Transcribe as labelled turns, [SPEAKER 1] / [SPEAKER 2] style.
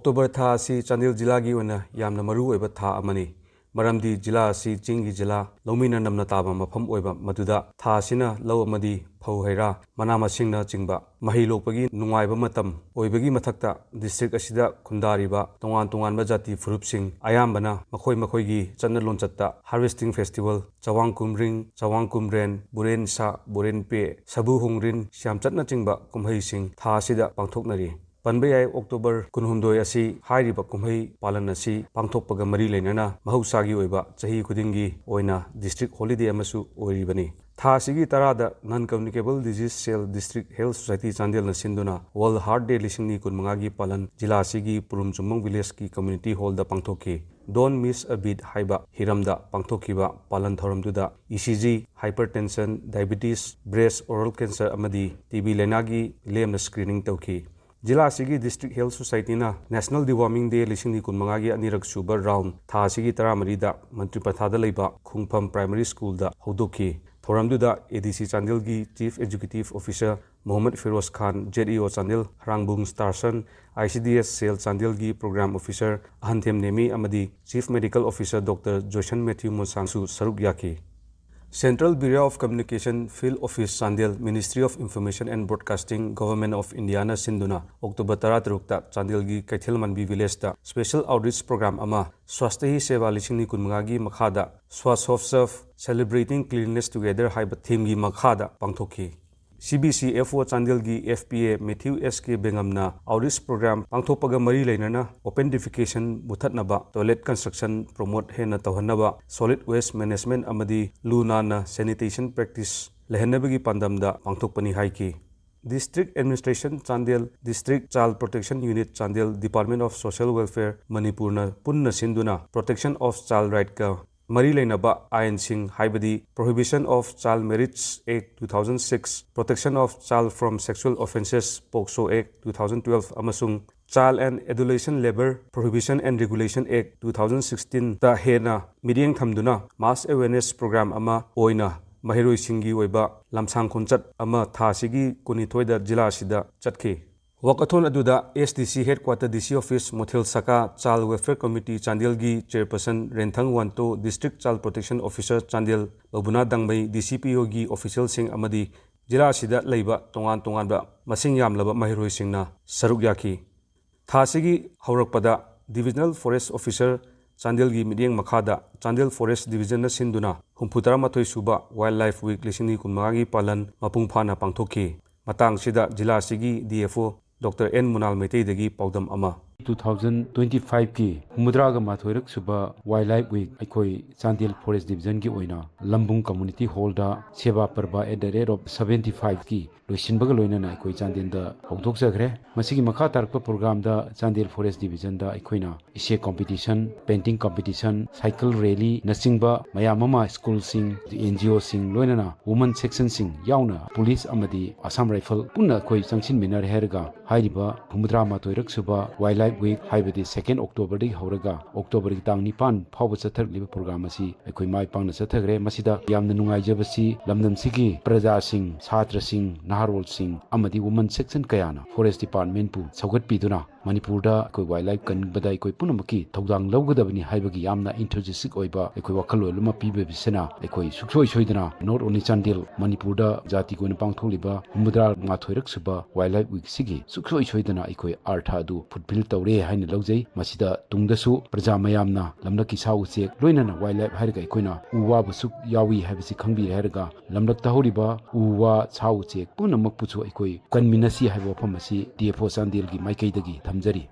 [SPEAKER 1] October tha asi Chandel jila gi ona yamna maru oiba tha amani maramdi jila asi chingi jila lomina namna taba mafam oiba maduda tha asina law amadi phau haira mana masingna chingba mahi lokpagi nungaiba matam oibagi mathakta district asida khundariba tongan jati furupsing ayambana makhoi gi channa lonchatta harvesting festival chawang kumring chawang kumren buren sa buren pe sabu hungrin syam chatna chingba kumhai sing tha asida pangthoknari Panbayai October kunhumdoi asi hairiba kumhai palan asi pangthokpaga mari leinana mahausagi oiba chahi khudingi oina district holiday amasu oiribani tha asigi tarada non communicable disease cell district health society Chandel na sinduna World Heart Day lisingni kunmanga gi palan jila asigi purum chumong village ki community hall da pangthokki Don't miss a beat haiba hiramda pangthokkiba palan thoramduda ECG hypertension diabetes breast oral cancer amadi TB lenagi lemna screening tawki Jila asigi District Health Society na National Deworming Day lisingni kunmanga gi anirak suba round tha asigi taramari da Mantri Pathada leiba Khungpham Primary School da hodokki thoramduda ADC Chandel gi Chief Executive Officer Mohammad Feroz Khan JDO Chandel Rangbung Starson ICDS Cell Chandel gi Program Officer Ahanthem Nemi amadi Chief Medical Officer Dr. Joyson Matthew Mosangsu saruk yaki Central Bureau of Communication Field Office Chandel Ministry of Information and Broadcasting Government of Indiana Sinduna October 13 ta Chandel gi Kaithel Manbi Village ta Special Outreach Program ama Swasthya hi Seva lisingni kunmanga gi makhada Swas of Serve Celebrating Cleanliness Together haiba theme gi makhada pangthokki CBCFO Chandel gi FPA Matthew SK Bengamna Outreach Program pangthokpaga mari leinana open defecation muthatnaba toilet construction promote hena tawhanaba solid waste management amadi lunana sanitation practice lehanabagi pandamda pangthokpani haiki District Administration Chandel District Child Protection Unit Chandel Department of Social Welfare Manipurna punna sinduna Protection of Child Right ka Mari Lainaba Ayan Singh Haibadi Prohibition of Child Marriage Act 2006 Protection of Child from Sexual Offences POCSO Act 2012 Amasung Child and Adolescent Labor Prohibition and Regulation Act 2016 ta hena midiang thamduna mass awareness program ama oina mahiroi singi oiba lamsang khonchat ama thasigi kunithoida jila sida chatki Wakathon aduda SDC Headquarter DC Office Mothel Saka Child Welfare Committee Chandel gi Chairperson Renthang Wanto District Child Protection Officer Chandel Babuna Dangbai DCPO gi official sing amadi jila sida leiba tongan ba masing yamlaba mahiroi singna saruk yaki thasigi haurakpada Divisional Forest Officer Chandel gi midiang makhada Chandel Forest Division na sinduna humputara mathoi suba Wildlife Week lisingni kunmanga gi palan mapung phana pangthokki matang sida jila sigi DFO Dr. N. Munal Metei dagi Paudam Ama
[SPEAKER 2] 2025 की मुद्रागा माथोरक सुबह wildlife week अखोई Chandel forest division की ओइना लंबुंग community hall दा सेवा परबा at the rate of 75 की लोइसिनबग लोइना अखोई चांदेल दा हौदोकजग्रे मसिगी मखा तारक प्रोग्राम दा चांदेल फॉरेस्ट डिवीजन दा अखोइना इसे competition painting competition cycle rally नसिंगबा मयाममा स्कूल सिंग एनजीओ सिंग लोइना वुमन सेक्शन सिंग याउना पुलिस अमदी असम राइफल पुन्ना अखोई चंगसिन मिनर हेरगा हाइरिबा मुद्रा माथोरक सुबह wildlife week haibadi 2nd October di hauraga October ki tang 9 phawba chathak liba program asi akhoi mai pangna chathagre masida yamna nungai jabasi lamdam sigi praja sing chhatra sing naharol sing amadi women section kayana forest department pu saugat piduna Manipur da koi wildlife kan badai koi punamaki thodang lawgadabani haibagi yamna enthusiastic oiba ekoi wakhalo luma pibe bisena ekoi suksoi soidana not only Chandel Manipur da jati ko na pangtholiba humudra mathoirak suba wildlife week sigi suksoi soidana ekoi artha du fulfill tawre haina lawjai masida tungdasu praja mayamna lamlaki sau che loinana wildlife hairga ekoina uwa busuk yawi haibisi khangbi hairga lamlak tahoriba uwa chau che punamak puchu ekoi kanminasi haibo phamasi DFO Chandel gi maikei dagi thamjari